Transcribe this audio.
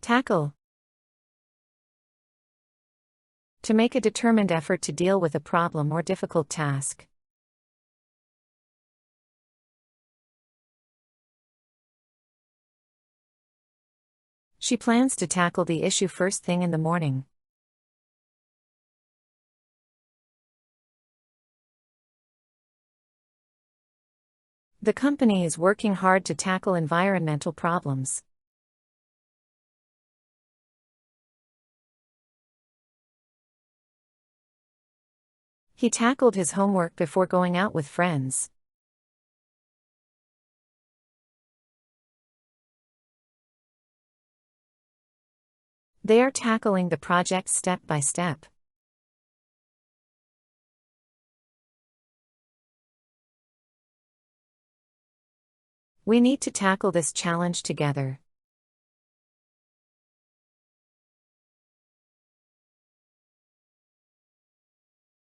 Tackle. To make a determined effort to deal with a problem or difficult task. She plans to tackle the issue first thing in the morning. The company is working hard to tackle environmental problems. He tackled his homework before going out with friends. They are tackling the project step by step. We need to tackle this challenge together.